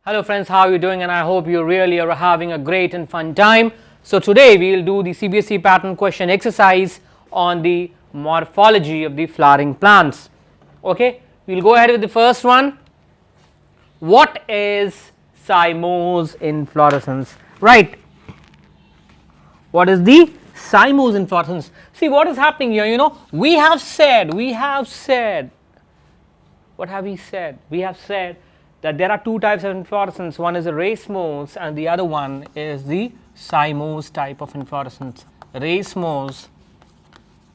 Hello friends, how are you doing? And I hope you really are having a great and fun time. So today we will do the CBSE pattern question exercise on the morphology of the flowering plants. Okay, we will go ahead with the first one. What is Cymos inflorescence? Right. What is the Cymos inflorescence? See what is happening here, we have said, what have we said? We have said that there are two types of inflorescence, one is a racemose and the other one is the Cymos type of inflorescence. Racemose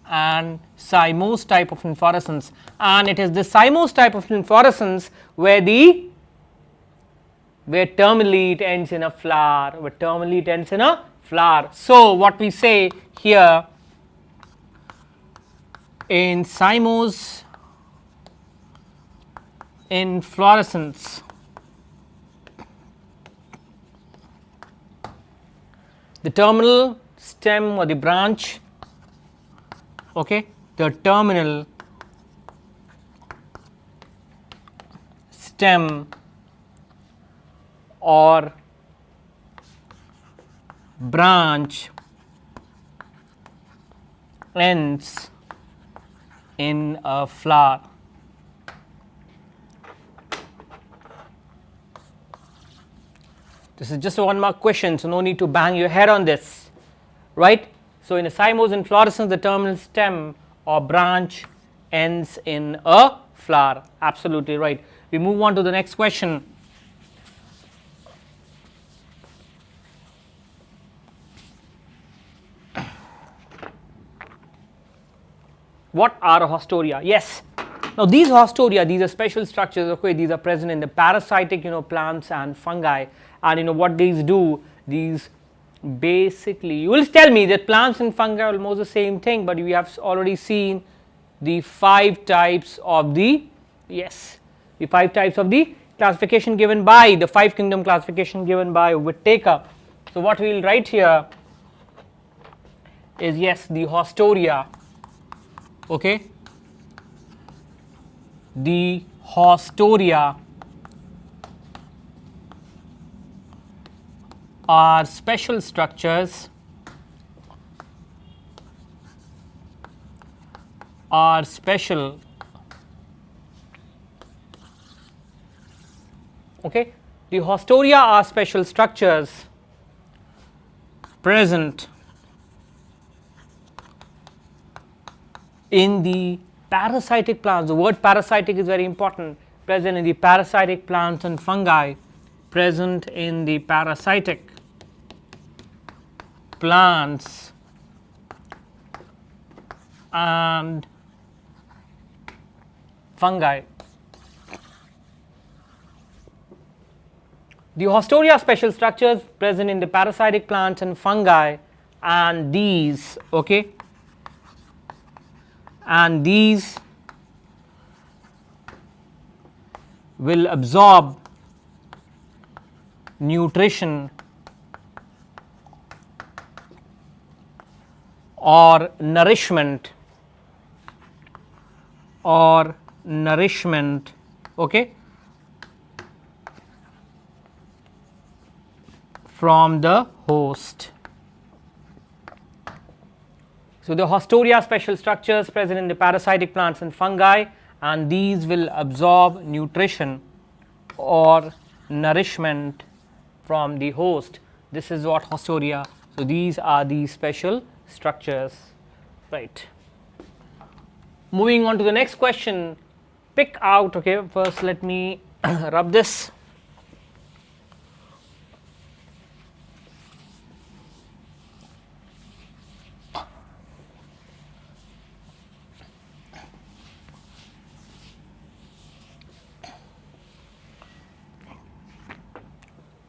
and Cymos type of inflorescence, and it is the Cymos type of inflorescence where terminally it ends in a flower, So what we say here in Cymos inflorescence, the terminal stem or the branch, okay, the terminal stem or branch ends in a flower. This is just a 1 mark question, so no need to bang your head on this, right. So in a Cymos inflorescence, the terminal stem or branch ends in a flower, absolutely right. We move on to the next question. What are Astoria? Yes. Now these Astoria, these are special structures, okay, these are present in the parasitic plants and fungi, and what these do, these basically, you will tell me that plants and fungi are almost the same thing, but we have already seen the 5 types of the classification given by the 5 kingdom classification given by Whittaker. So what we will write here is the Astoria, okay, the Astoria are special structures, okay, the Astoria are special structures present in the parasitic plants. The word parasitic is very important. Present in the parasitic plants and fungi, present in the parasitic plants and fungi. The Astoria are special structures present in the parasitic plants and fungi, and these, okay, and these will absorb nutrition or nourishment, okay, from the host. So the Astoria special structures present in the parasitic plants and fungi, and these will absorb nutrition or nourishment from the host. This is what Astoria. So these are the special structures, right. Moving on to the next question, pick out, okay, first let me rub this.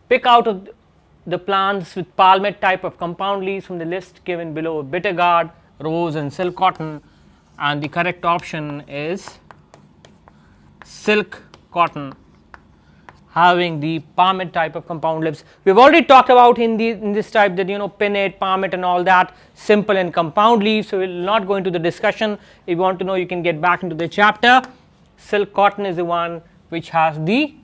Pick out of the plants with palmate type of compound leaves from the list given below: bitter gourd, rose and silk cotton, and the correct option is silk cotton. having the palmate type of compound leaves. We have already talked about in this type that pinnate, palmate and all that, simple and compound leaves. So we will not go into the discussion. If you want to know, you can get back into the chapter. Silk cotton is the one which has the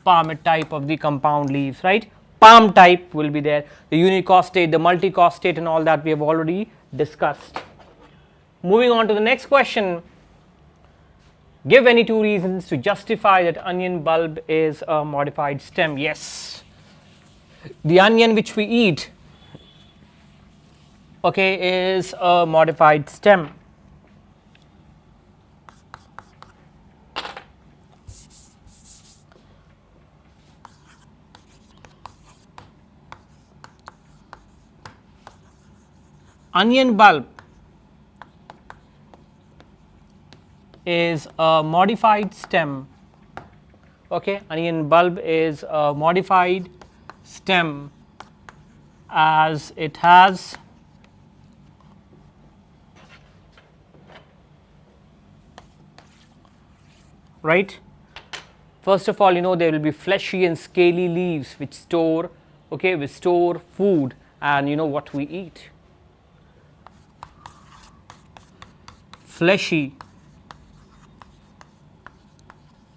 palmate type of the compound leaves, right. Palm type will be there, the unicostate, the multicostate and all that we have already discussed. Moving on to the next question. Give any two reasons to justify that onion bulb is a modified stem. Yes, the onion which we eat, okay, is a modified stem. Onion bulb is a modified stem, okay. Onion bulb is a modified stem as it has right. First of all, there will be fleshy and scaly leaves which store, okay, which store food and what we eat. Fleshy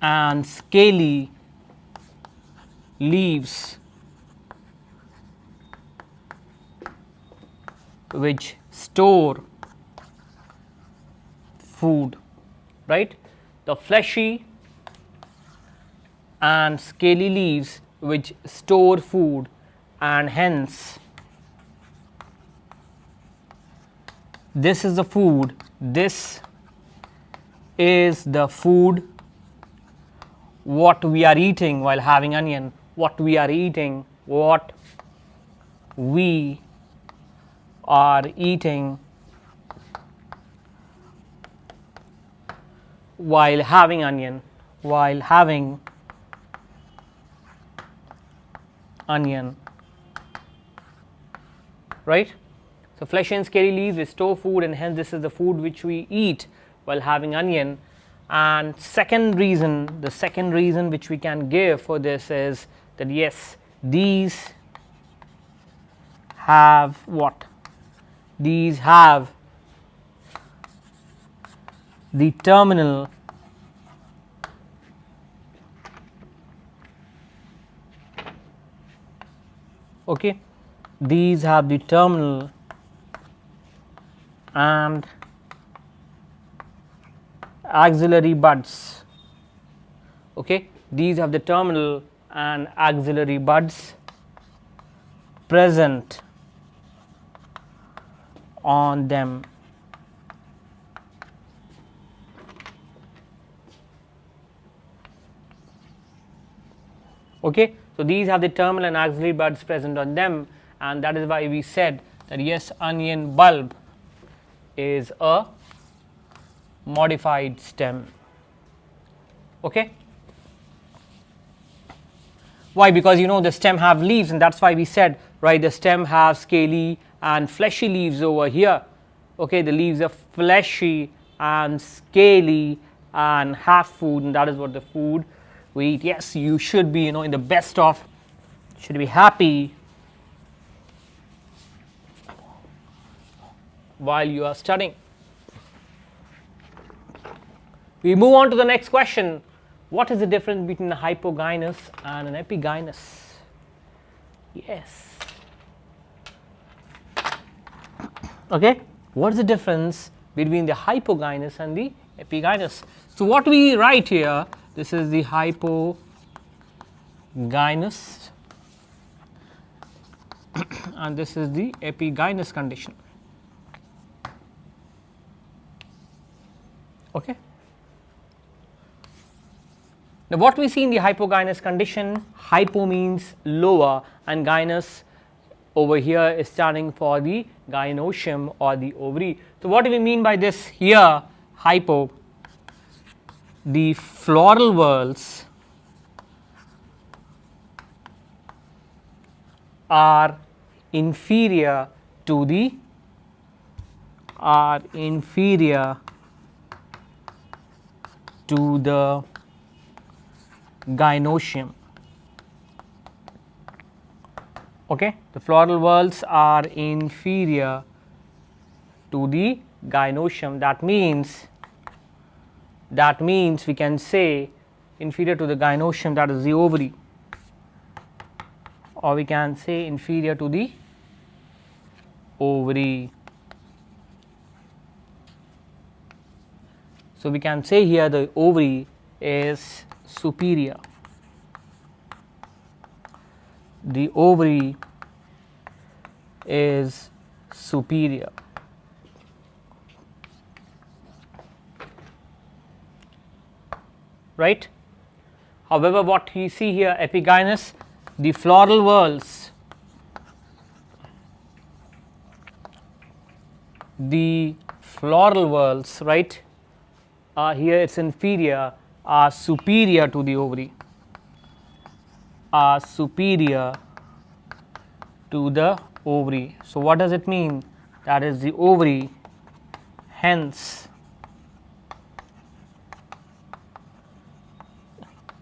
and scaly leaves which store food, right. The fleshy and scaly leaves which store food, and hence this is the food, this is the food what we are eating while having onion, what we are eating while having onion, right. So fleshy and scaly leaves we store food, and hence this is the food which we eat while having onion. And second reason, the second reason which we can give for this is that yes, these have what? These have the terminal okay, these have the terminal and axillary buds, okay. These have the terminal and axillary buds present on them, okay. So these have the terminal and axillary buds present on them, and that is why we said that yes, onion bulb is a modified stem, okay. Why? Because the stem have leaves, and that's why we said, right, the stem have scaly and fleshy leaves over here, okay. The leaves are fleshy and scaly and have food, and that is what the food we eat. Yes, you should be in the best of, should be happy while you are studying. We move on to the next question. What is the difference between a hypogynous and an epigynous? Yes. Okay. What is the difference between the hypogynous and the epigynous? So what we write here, this is the hypogynous and this is the epigynous condition, okay. Now what we see in the hypogynous condition, hypo means lower and gynous over here is standing for the gynoecium or the ovary. So what do we mean by this here? Hypo, the floral whorls are inferior to the gynoecium. Okay, the floral whorls are inferior to the gynoecium. That means we can say inferior to the gynoecium, that is the ovary, or we can say inferior to the ovary. So, we can say here the ovary is superior. The ovary is superior. Right. However, what we see here, epigynous, the floral whorls, right, here it is inferior, are superior to the ovary, are superior to the ovary. So, what does it mean? That is the ovary, hence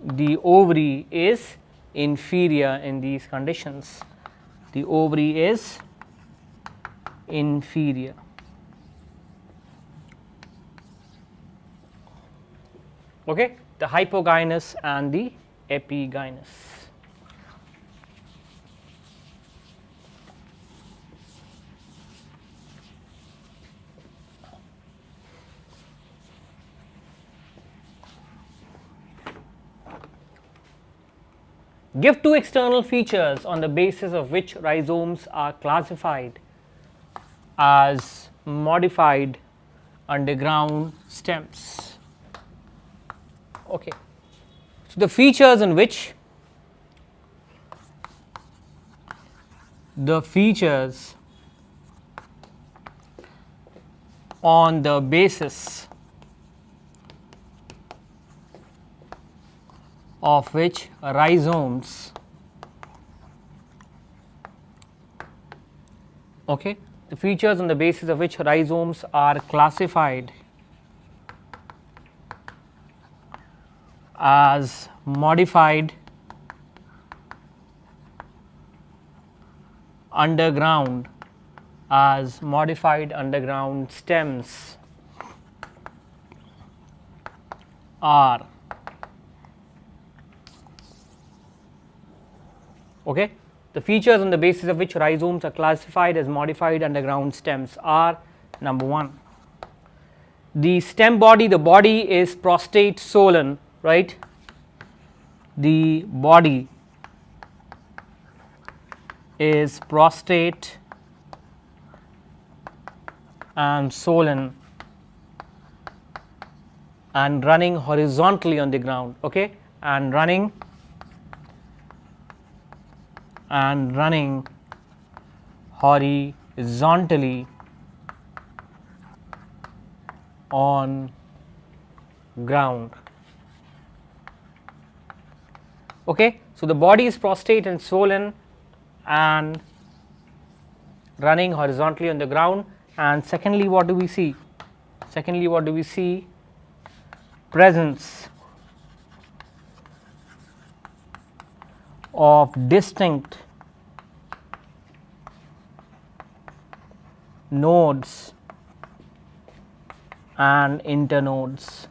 the ovary is inferior in these conditions. The ovary is inferior. Okay, the hypogynous and the epigynous. Give two external features on the basis of which rhizomes are classified as modified underground stems. Okay. So, the features in which on the basis of which rhizomes, okay, the features on the basis of which rhizomes are classified as modified underground stems are, okay, the features on the basis of which rhizomes are classified as modified underground stems are: number 1, the stem body, the body is prostate solen, right, the body is prostate and solen and running horizontally on the ground, okay, and running horizontally on ground. Okay. So, the body is prostate and swollen and running horizontally on the ground. And secondly, what do we see? Presence of distinct nodes and internodes.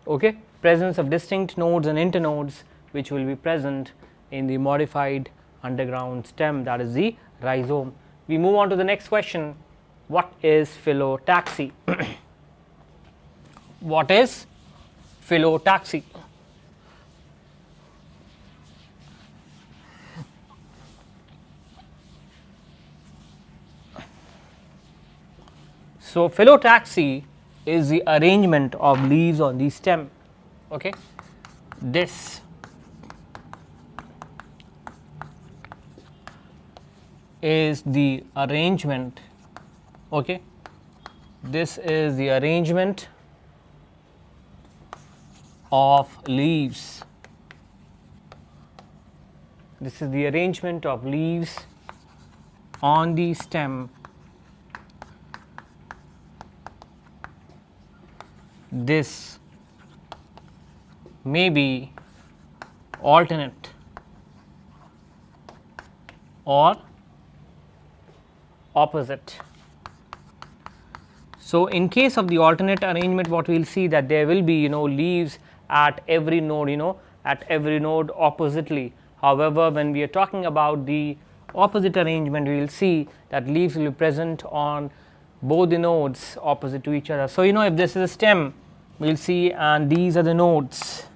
Okay, presence of distinct nodes and internodes which will be present in the modified underground stem, that is the rhizome. We move on to the next question. What is phyllotaxy? What is phyllotaxy? So, phyllotaxy is the arrangement of leaves on the stem. Okay. This is the arrangement, okay, this is the arrangement of leaves, this is the arrangement of leaves on the stem. This may be alternate or opposite. So, in case of the alternate arrangement, what we will see that there will be leaves at every node, at every node oppositely. However, when we are talking about the opposite arrangement, we will see that leaves will be present on both the nodes opposite to each other. So, if this is a stem, we will see, and these are the nodes.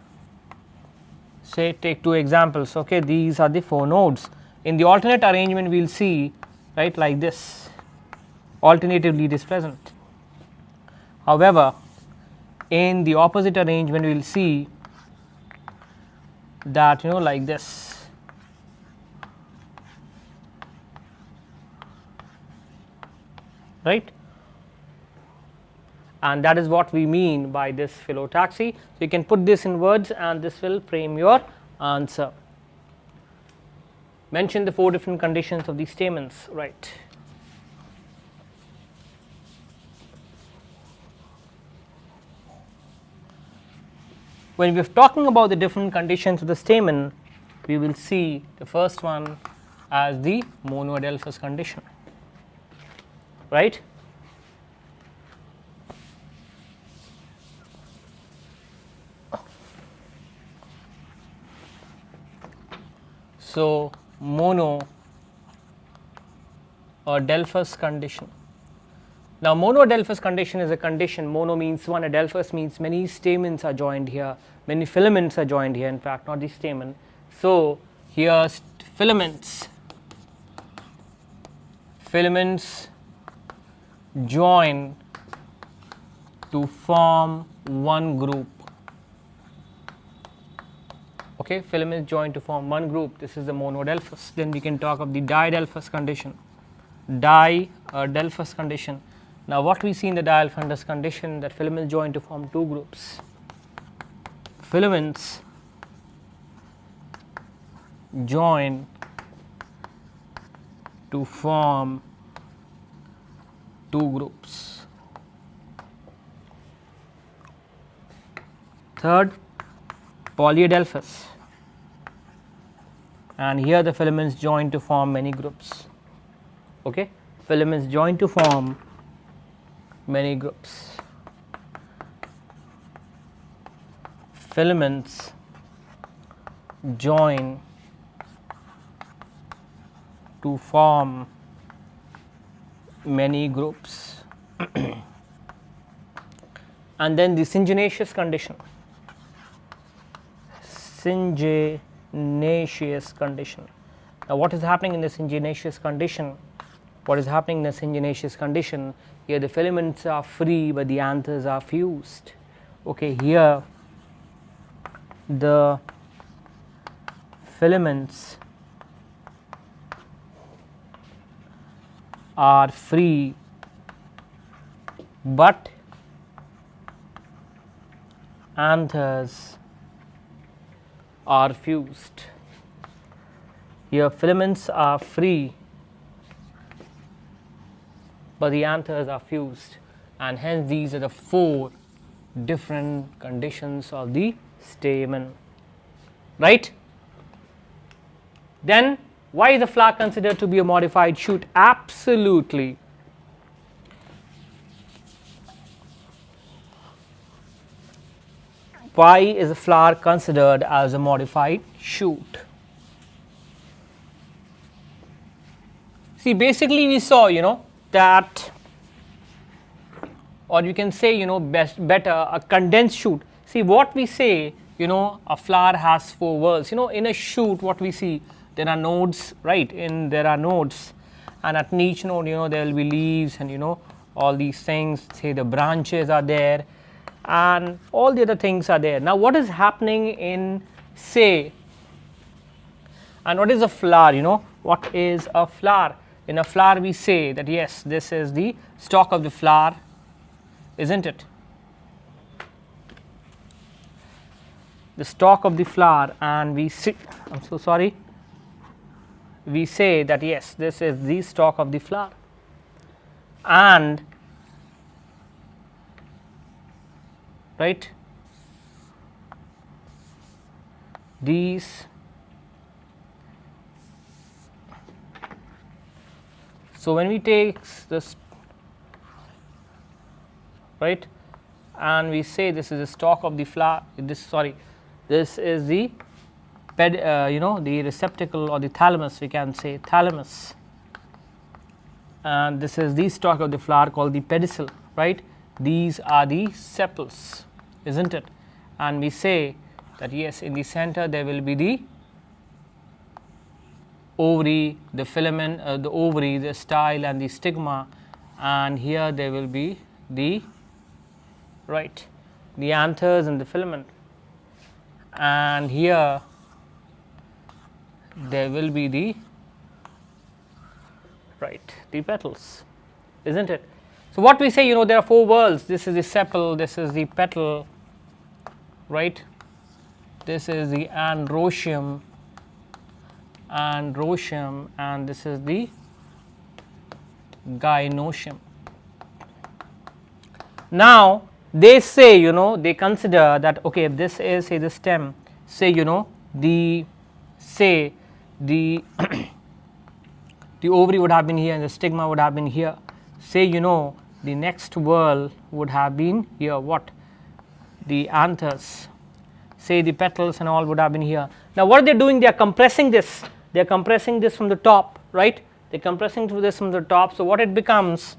Say take 2 examples, okay, these are the 4 nodes. In the alternate arrangement, we will see, right, like this, alternative lead is present. However, in the opposite arrangement, we will see that like this, right, and that is what we mean by this phyllotaxy. So, you can put this in words and this will frame your answer. Mention the 4 different conditions of the stamens, right. When we are talking about the different conditions of the stamen, we will see the first one as the monoadelphous condition, right. So, monoadelphous condition. Now, monoadelphous condition is a condition, mono means one, adelphous means many stamens are joined here, many filaments are joined here, in fact not the stamen. So, here filaments join to form one group, okay, filaments join to form one group, this is the monoadelphous. Then we can talk of the diadelphous condition, diadelphous condition. Now, what we see in the diadelphous condition, that filaments join to form 2 groups, filaments join to form 2 groups. Third, polyadelphous, and here the filaments join to form many groups, okay, filaments join to form many groups. Filaments join to form many groups. And then the syngenaceous condition, syngenaceous condition. Now, what is happening in the syngenaceous condition? What is happening in the syngenaceous condition? Here the filaments are free, but the anthers are fused. Okay, here the filaments are free, but anthers are fused. Here filaments are free, but the anthers are fused, and hence these are the 4 different conditions of the stamen, right. Then why is the flower considered to be a modified shoot? Absolutely. Why is a flower considered as a modified shoot? See, basically we saw that, or you can say better a condensed shoot. See, what we say, a flower has 4 whorls. In a shoot, what we see, there are nodes, right, there are nodes, and at each node there will be leaves and all these things, say the branches are there and all the other things are there. Now, what is happening in, say, and what is a flower? What is a flower? In a flower we say that yes, this is the stalk of the flower, isn't it? The stalk of the flower, and we see, I'm so sorry, we say that yes, this is the stalk of the flower, and right, these. So when we take this, right, and we say this is the stalk of the flower, this is the the receptacle or the thalamus, we can say thalamus, and this is the stalk of the flower called the pedicel, right. These are the sepals, isn't it? And we say that yes, in the center there will be the ovary, the filament, the ovary, the style and the stigma, and here there will be the the anthers and the filament, and here there will be the the petals, isn't it? So what we say, there are 4 whorls. This is the sepal, this is the petal, right, this is the androecium, and this is the gynoecium. Now they say, they consider that okay, if this is say the stem, say the the ovary would have been here and the stigma would have been here, say the next whorl would have been here, what, the anthers, say the petals and all would have been here. Now what are they doing? They are compressing this, they are compressing this from the top, right, they are compressing to this from the top. So what it becomes,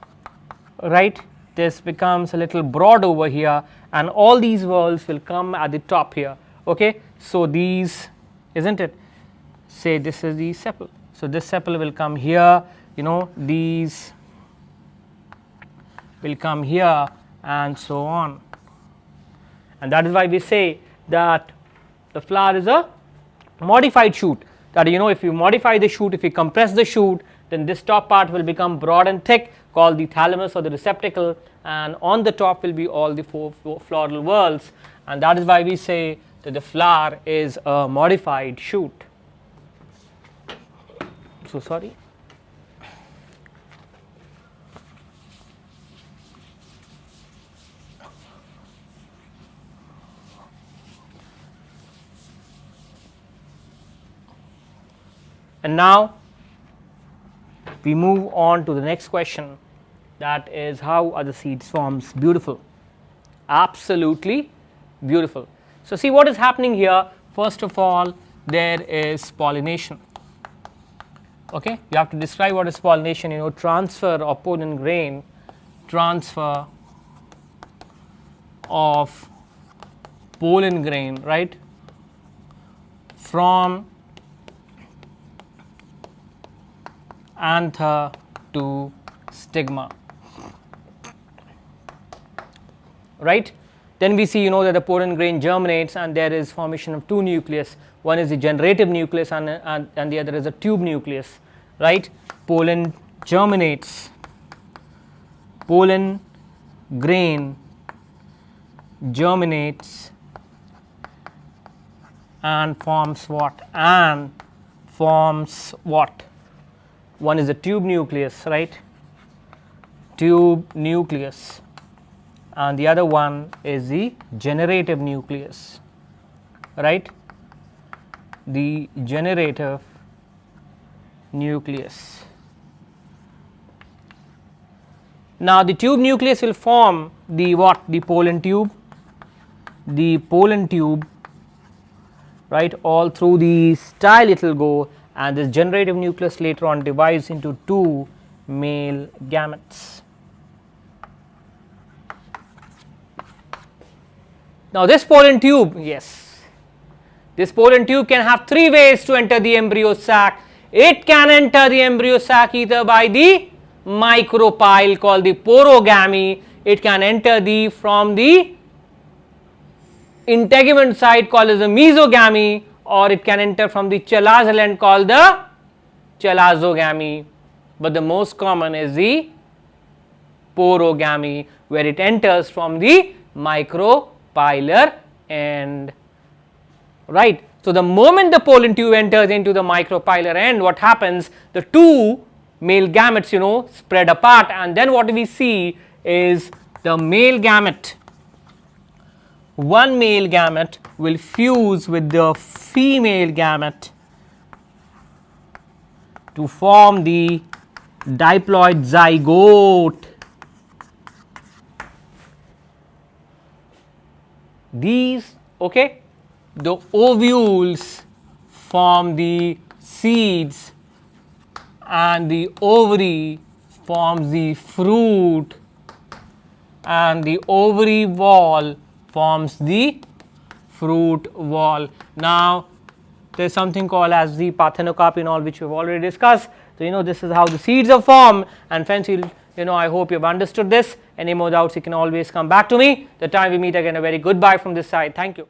right, this becomes a little broad over here, and all these whorls will come at the top here, okay. So these, isn't it, say this is the sepal, so this sepal will come here, these will come here, and so on. And that is why we say that the flower is a modified shoot, that if you modify the shoot, if you compress the shoot, then this top part will become broad and thick, called the thalamus or the receptacle, and on the top will be all the 4 floral whorls, and that is why we say that the flower is a modified shoot. So sorry. And now we move on to the next question, that is, how are the seeds forms beautiful? Absolutely beautiful. So see what is happening here. First of all, there is pollination, okay. You have to describe what is pollination, transfer of pollen grain, transfer of pollen grain, right, from anther to stigma, right. Then we see that the pollen grain germinates and there is formation of 2 nucleus, one is the generative nucleus and the other is a tube nucleus, right. Pollen germinates, pollen grain germinates and forms what? And forms what? One is a tube nucleus, right, tube nucleus, and the other one is the generative nucleus, right, the generative nucleus. Now the tube nucleus will form the what? The pollen tube, right, all through the style it will go, and this generative nucleus later on divides into 2 male gametes. Now this pollen tube, yes, this pollen tube can have 3 ways to enter the embryo sac. It can enter the embryo sac either by the micropyle called the porogamy, it can enter from the integument side called as the mesogamy, or it can enter from the chalazal end called the chalazogamy, but the most common is the porogamy, where it enters from the micropylar end, right. So the moment the pollen tube enters into the micropylar end, what happens? The 2 male gametes spread apart, and then what we see is the male gamete one male gamete will fuse with the female gamete to form the diploid zygote. These, okay, the ovules form the seeds and the ovary forms the fruit and the ovary wall forms the fruit wall. Now there is something called as the parthenocarpinol, which we have already discussed. So, this is how the seeds are formed, and friends, I hope you have understood this. Any more doubts, you can always come back to me. The time we meet again, a very goodbye from this side. Thank you.